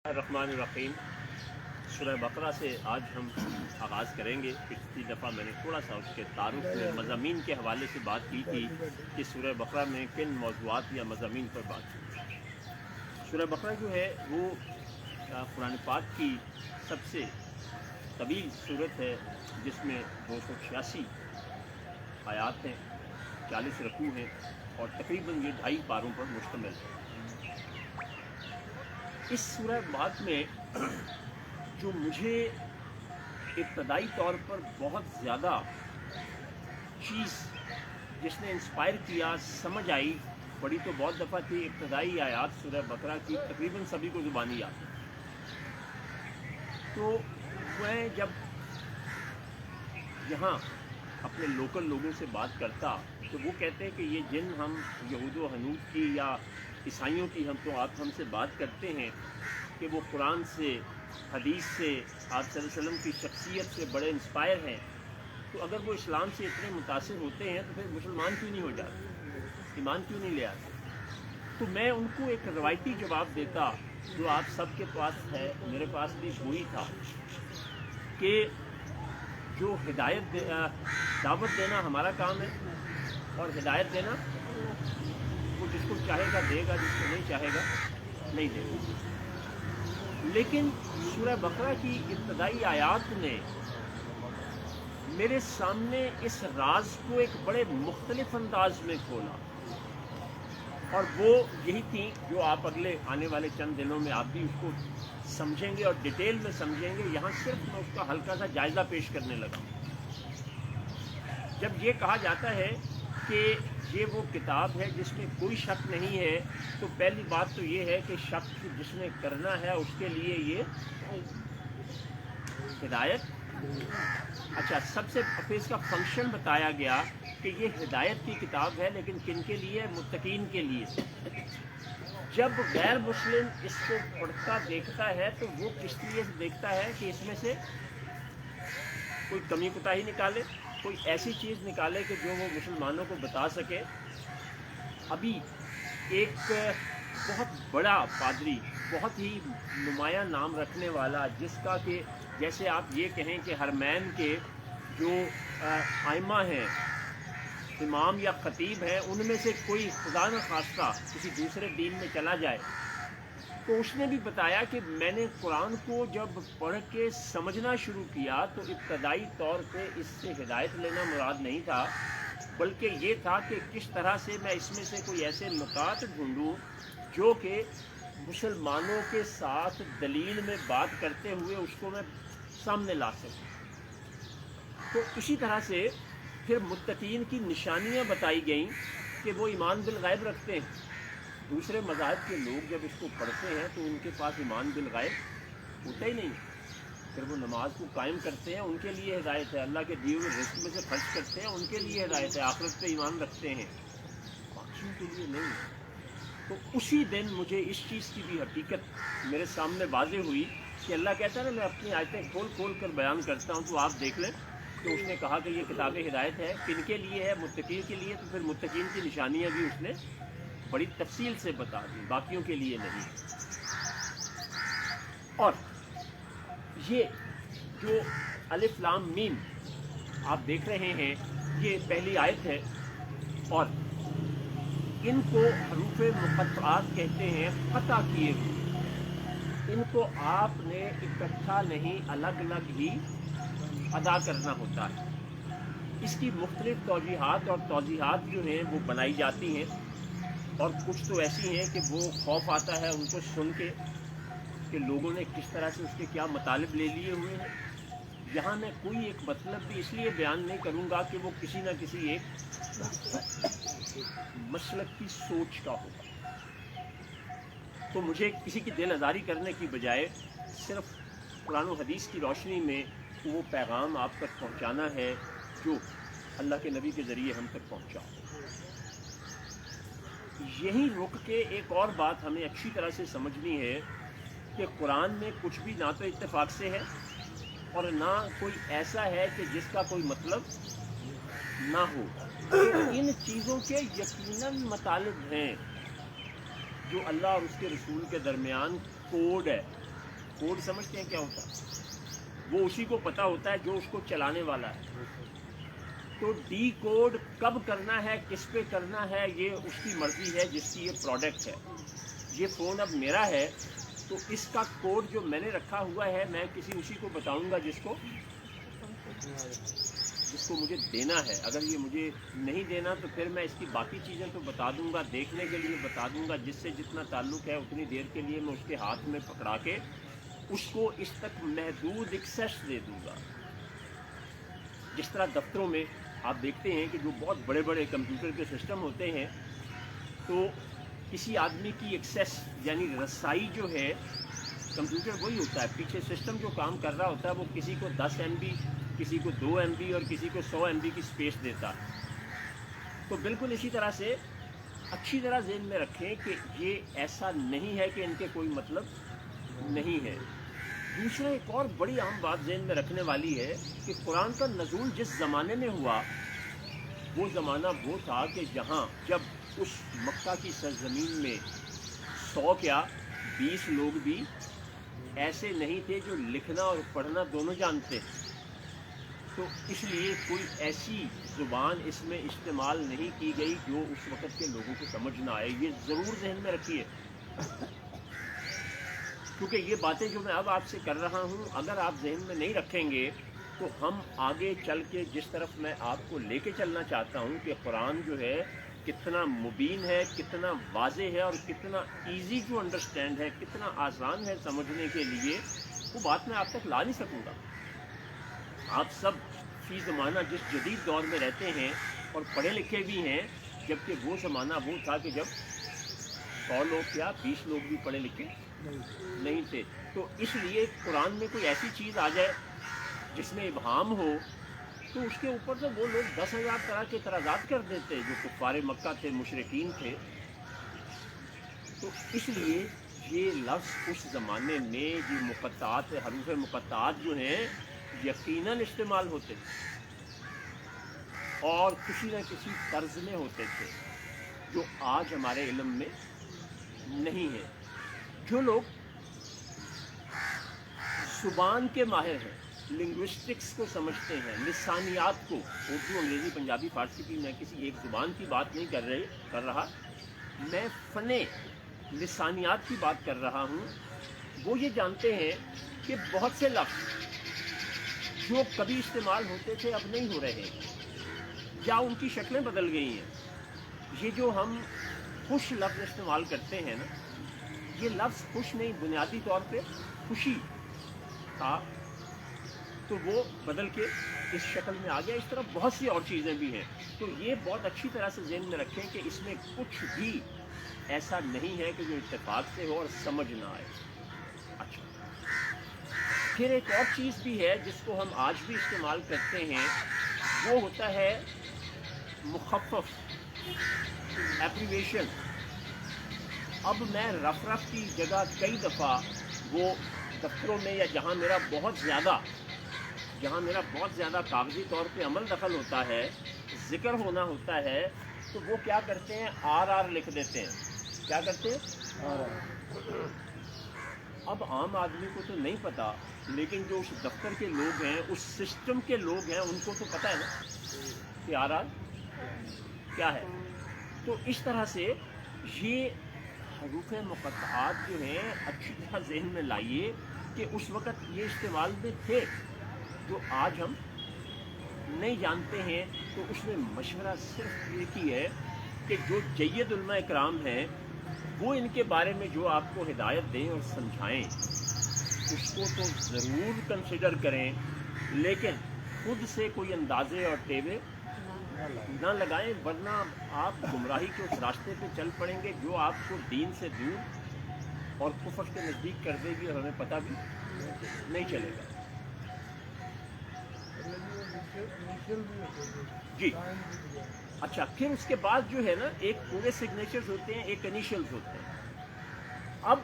الرحمن الرحیم سورہ بقرہ سے آج ہم آغاز کریں گے۔ پچھلی دفعہ میں نے تھوڑا سا اس کے تعارف میں مضامین کے حوالے سے بات کی تھی کہ سورہ بقرہ میں کن موضوعات یا مضامین پر بات کی۔ سورہ بقرہ جو ہے وہ قرآن پاک کی سب سے طویل سورت ہے، جس میں 286 آیات ہیں، 40 رکوع ہیں اور تقریباً یہ 2.5 پاروں پر مشتمل ہے۔ اس سورہ پاک میں جو مجھے ابتدائی طور پر بہت زیادہ چیز جس نے انسپائر کیا، سمجھ آئی، پڑھی تو بہت دفعہ تھی، ابتدائی آیات سورہ بقرہ کی تقریباً سبھی کو زبانی یاد ہے۔ تو میں جب یہاں اپنے لوکل لوگوں سے بات کرتا تو وہ کہتے ہیں کہ یہ جن ہم یہود و حنود کی یا عیسائیوں کی ہم سے بات کرتے ہیں کہ وہ قرآن سے، حدیث سے، آپ صلی اللہ علیہ وسلم کی شخصیت سے بڑے انسپائر ہیں، تو اگر وہ اسلام سے اتنے متاثر ہوتے ہیں تو پھر مسلمان کیوں نہیں ہو جاتے، ایمان کیوں نہیں لے آتے؟ تو میں ان کو ایک روایتی جواب دیتا جو آپ سب کے پاس ہے، میرے پاس بھی وہی تھا کہ جو دعوت دینا ہمارا کام ہے، اور ہدایت دینا وہ جس کو چاہے گا دے گا، جس کو نہیں چاہے گا نہیں دے گا۔ لیکن سورہ بقرہ کی ابتدائی آیات نے میرے سامنے اس راز کو ایک بڑے مختلف انداز میں کھولا، اور وہ یہی تھی جو آپ اگلے آنے والے چند دنوں میں آپ بھی اس کو سمجھیں گے اور ڈیٹیل میں سمجھیں گے۔ یہاں صرف میں اس کا ہلکا سا جائزہ پیش کرنے لگا۔ جب یہ کہا جاتا ہے کہ یہ وہ کتاب ہے جس میں کوئی شک نہیں ہے، تو پہلی بات تو یہ ہے کہ شک جس نے کرنا ہے اس کے لیے یہ ہدایت۔ اچھا، سب سے اس کا فنکشن بتایا گیا کہ یہ ہدایت کی کتاب ہے، لیکن کن کے لیے؟ متقین کے لیے۔ جب غیر مسلم اس کو پڑھتا دیکھتا ہے تو وہ کس لیے دیکھتا ہے کہ اس میں سے کوئی کمی کوتاہی نکالے، کوئی ایسی چیز نکالے کہ جو وہ مسلمانوں کو بتا سکے۔ ابھی ایک بہت بڑا پادری، بہت ہی نمایاں نام رکھنے والا، جس کا کہ جیسے آپ یہ کہیں کہ حرمین کے جو ائمہ ہیں، امام یا خطیب ہیں، ان میں سے کوئی خدا نہ خواستہ کسی دوسرے دین میں چلا جائے، تو اس نے بھی بتایا کہ میں نے قرآن کو جب پڑھ کے سمجھنا شروع کیا تو ابتدائی طور پہ اس سے ہدایت لینا مراد نہیں تھا، بلکہ یہ تھا کہ کس طرح سے میں اس میں سے کوئی ایسے نکات ڈھونڈوں جو کہ مسلمانوں کے ساتھ دلیل میں بات کرتے ہوئے اس کو میں سامنے لا سکوں۔ تو اسی طرح سے پھر متقین کی نشانیاں بتائی گئیں کہ وہ ایمان بالغیب رکھتے ہیں۔ دوسرے مذاہب کے لوگ جب اس کو پڑھتے ہیں تو ان کے پاس ایمان بالغیب ہوتا ہی نہیں، پھر وہ نماز کو قائم کرتے ہیں، ان کے لیے ہدایت ہے، اللہ کے دیے ہوئے رزق میں سے خرچ کرتے ہیں، ان کے لیے ہدایت ہے، آخرت پہ ایمان رکھتے ہیں، باقیوں کے لیے نہیں۔ تو اسی دن مجھے اس چیز کی بھی حقیقت میرے سامنے واضح ہوئی کہ اللہ کہتا ہے نا، میں اپنی آیتیں کھول کھول کر بیان کرتا ہوں تو آپ دیکھ لیں۔ تو اس نے کہا کہ یہ کتاب ہدایت ہے، کن کے لیے ہے؟ متقین کے لیے۔ تو پھر متقین کی نشانیاں بھی اس نے بڑی تفصیل سے بتا دی، باقیوں کے لیے نہیں۔ اور یہ جو الف لام میم آپ دیکھ رہے ہیں، یہ پہلی آیت ہے، اور ان کو حروف مقطعات کہتے ہیں، قطع کیے ہوئے۔ ان کو آپ نے اکٹھا نہیں، الگ الگ ہی ادا کرنا ہوتا ہے۔ اس کی مختلف توجیحات اور توضیحات جو ہیں وہ بنائی جاتی ہیں، اور کچھ تو ایسی ہیں کہ وہ خوف آتا ہے ان کو سن کے کہ لوگوں نے کس طرح سے اس کے کیا مطالب لے لیے ہوئے ہیں۔ یہاں میں کوئی ایک مطلب بھی اس لیے بیان نہیں کروں گا کہ وہ کسی نہ کسی ایک مسلک کی سوچ کا ہوگا، تو مجھے کسی کی دل آزاری کرنے کی بجائے صرف قرآن و حدیث کی روشنی میں وہ پیغام آپ تک پہنچانا ہے جو اللہ کے نبی کے ذریعے ہم تک پہنچا۔ یہیں رک کے ایک اور بات ہمیں اچھی طرح سے سمجھنی ہے کہ قرآن میں کچھ بھی نہ تو اتفاق سے ہے اور نہ کوئی ایسا ہے کہ جس کا کوئی مطلب نہ ہو۔ ان چیزوں کے یقیناً مطالب ہیں جو اللہ اور اس کے رسول کے درمیان کوڈ ہے، کوڈ سمجھتے ہیں کیا ہوتا ہے؟ وہ اسی کو پتہ ہوتا ہے جو اس کو چلانے والا ہے. تو ڈی کوڈ کب کرنا ہے، کس پہ کرنا ہے، یہ اس کی مرضی ہے جس کی یہ پروڈکٹ ہے. یہ فون اب میرا ہے تو اس کا کوڈ جو میں نے رکھا ہوا ہے میں کسی اسی کو بتاؤں گا جس کو مجھے دینا ہے. اگر یہ مجھے نہیں دینا تو پھر میں اس کی باقی چیزیں تو بتا دوں گا، دیکھنے کے لیے بتا دوں گا، جس سے جتنا تعلق ہے اتنی دیر کے لیے میں اس کے ہاتھ میں پکڑا کے اس کو اس تک محدود ایکسیس دے دوں گا. جس طرح دفتروں میں آپ دیکھتے ہیں کہ جو بہت بڑے بڑے کمپیوٹر کے سسٹم ہوتے ہیں تو کسی آدمی کی ایکسیس یعنی رسائی جو ہے، کمپیوٹر وہی ہوتا ہے، پیچھے سسٹم جو کام کر رہا ہوتا ہے وہ کسی کو 10 MB، کسی کو 2 MB اور کسی کو 100 MB کی اسپیس دیتا ہے. تو بالکل اسی طرح سے اچھی طرح ذہن میں رکھیں کہ یہ ایسا نہیں ہے کہ ان کے کوئی مطلب نہیں ہے. دوسرا ایک اور بڑی عام بات ذہن میں رکھنے والی ہے کہ قرآن کا نزول جس زمانے میں ہوا وہ زمانہ وہ تھا کہ جہاں جب اس مکہ کی سرزمین میں 100 کیا 20 لوگ بھی ایسے نہیں تھے جو لکھنا اور پڑھنا دونوں جانتے. تو اس لیے کوئی ایسی زبان اس میں استعمال نہیں کی گئی جو اس وقت کے لوگوں کو سمجھ نہ آئے. یہ ضرور ذہن میں رکھیے، کیونکہ یہ باتیں جو میں اب آپ سے کر رہا ہوں اگر آپ ذہن میں نہیں رکھیں گے تو ہم آگے چل کے جس طرف میں آپ کو لے کے چلنا چاہتا ہوں کہ قرآن جو ہے کتنا مبین ہے، کتنا واضح ہے اور کتنا ایزی ٹو انڈرسٹینڈ ہے، کتنا آسان ہے سمجھنے کے لیے، وہ بات میں آپ تک لا نہیں سکوں گا. آپ سب فی زمانہ جس جدید دور میں رہتے ہیں اور پڑھے لکھے بھی ہیں، جبکہ وہ زمانہ وہ تھا کہ جب 100 لوگ کیا 20 لوگ بھی پڑھے لکھے نہیں تھے. تو اس لیے قرآن میں کوئی ایسی چیز آ جائے جس میں ابہام ہو تو اس کے اوپر تو وہ لوگ 10,000 طرح کے اعتراضات کر دیتے جو کفار مکہ تھے، مشرکین تھے. تو اس لیے یہ لفظ اس زمانے میں یہ مقطعات، حروف مقطعات جو ہیں یقیناً استعمال ہوتے اور کسی نہ کسی طرز میں ہوتے تھے جو آج ہمارے علم میں نہیں ہے. جو لوگ زبان کے ماہر ہیں، لنگوسٹکس کو سمجھتے ہیں، لسانیات کو، اردو انگریزی پنجابی فارسی کی میں کسی ایک زبان کی بات نہیں کر رہا، میں فن لسانیات کی بات کر رہا ہوں. وہ یہ جانتے ہیں کہ بہت سے لفظ جو کبھی استعمال ہوتے تھے اب نہیں ہو رہے یا ان کی شکلیں بدل گئی ہیں. یہ جو ہم خوش لفظ استعمال کرتے ہیں نا، یہ لفظ خوش نہیں، بنیادی طور پہ خوشی تھا تو وہ بدل کے اس شکل میں آ گیا. اس طرح بہت سی اور چیزیں بھی ہیں. تو یہ بہت اچھی طرح سے ذہن میں رکھیں کہ اس میں کچھ بھی ایسا نہیں ہے کہ جو اتفاق سے ہو اور سمجھ نہ آئے. اچھا، پھر ایک اور چیز بھی ہے جس کو ہم آج بھی استعمال کرتے ہیں، وہ ہوتا ہے مخفف، ایبریویشن. اب میں رف کی جگہ کئی دفعہ وہ دفتروں میں یا جہاں میرا بہت زیادہ کاغذی طور پہ عمل دخل ہوتا ہے، ذکر ہونا ہوتا ہے، تو وہ کیا کرتے ہیں RR لکھ دیتے ہیں. کیا کرتے ہیں؟ RR. اب عام آدمی کو تو نہیں پتا، لیکن جو اس دفتر کے لوگ ہیں، اس سسٹم کے لوگ ہیں، ان کو تو پتہ ہے نا کہ RR کیا ہے. تو اس طرح سے یہ حروف مقطعات جو ہیں اچھی طرح ذہن میں لائیے کہ اس وقت یہ استعمال میں تھے جو آج ہم نہیں جانتے ہیں. تو اس میں مشورہ صرف ایک ہی ہے کہ جو جید علماء اکرام ہیں وہ ان کے بارے میں جو آپ کو ہدایت دیں اور سمجھائیں اس کو تو ضرور کنسیڈر کریں، لیکن خود سے کوئی اندازے اور ٹیبے نہ لگائیں، ورنہ آپ گمراہی کے اس راستے پہ چل پڑیں گے جو آپ کو دین سے دور اور کفر کے نزدیک کر دے گی اور ہمیں پتہ بھی نہیں چلے گا. جی اچھا، پھر اس کے بعد جو ہے نا ایک پورے سگنیچرز ہوتے ہیں، ایک انیشلز ہوتے ہیں. اب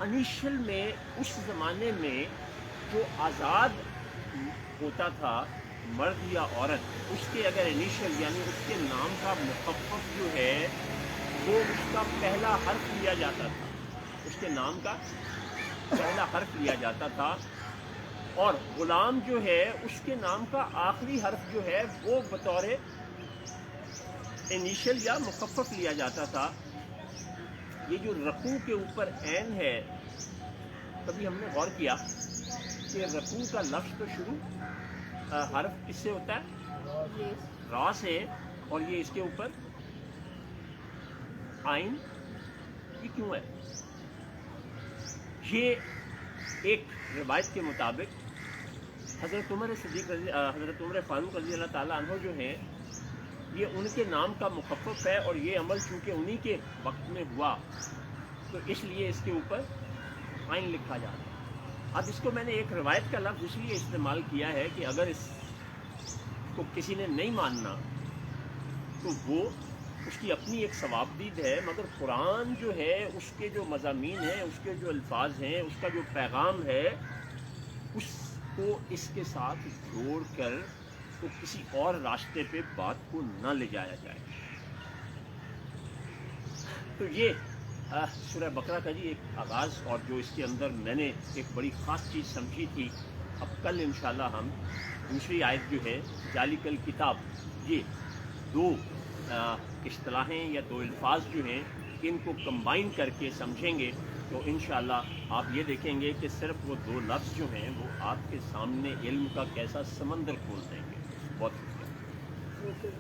انیشل میں اس زمانے میں جو آزاد ہوتا تھا مرد یا عورت، اس کے اگر انیشل یعنی اس کے نام کا مخفف جو ہے وہ اس کا پہلا حرف لیا جاتا تھا. اس کے نام کا پہلا حرف لیا جاتا تھا، اور غلام جو ہے اس کے نام کا آخری حرف جو ہے وہ بطور انیشل یا مخفف لیا جاتا تھا۔ یہ جو رقو کے اوپر عین ہے، کبھی ہم نے غور کیا کہ رقو کا لفظ تو شروع حرف کس سے ہوتا ہے؟ را سے، اور یہ اس کے اوپر عین، یہ کیوں ہے؟ یہ ایک روایت کے مطابق حضرت عمر صدیق حضرت عمر فاروق رضی اللہ تعالیٰ عنہ جو ہیں، یہ ان کے نام کا مخفف ہے، اور یہ عمل چونکہ انہی کے وقت میں ہوا تو اس لیے اس کے اوپر عین لکھا جاتا ہے۔ اب اس کو میں نے ایک روایت کا لفظ اس لیے استعمال کیا ہے کہ اگر اس کو کسی نے نہیں ماننا تو وہ اس کی اپنی ایک ثوابدید ہے، مگر قرآن جو ہے اس کے جو مضامین ہیں، اس کے جو الفاظ ہیں، اس کا جو پیغام ہے، اس کو اس کے ساتھ جوڑ کر تو کسی اور راستے پہ بات کو نہ لے جایا جائے۔ تو یہ سورہ بقرہ کا جی ایک آغاز، اور جو اس کے اندر میں نے ایک بڑی خاص چیز سمجھی تھی۔ اب کل انشاءاللہ ہم دوسری آیت جو ہے ذالک الکتاب، یہ دو اصطلاحیں یا دو الفاظ جو ہیں ان کو کمبائن کر کے سمجھیں گے تو انشاءاللہ آپ یہ دیکھیں گے کہ صرف وہ دو لفظ جو ہیں وہ آپ کے سامنے علم کا کیسا سمندر کھول دیں گے۔ بہت شکریہ۔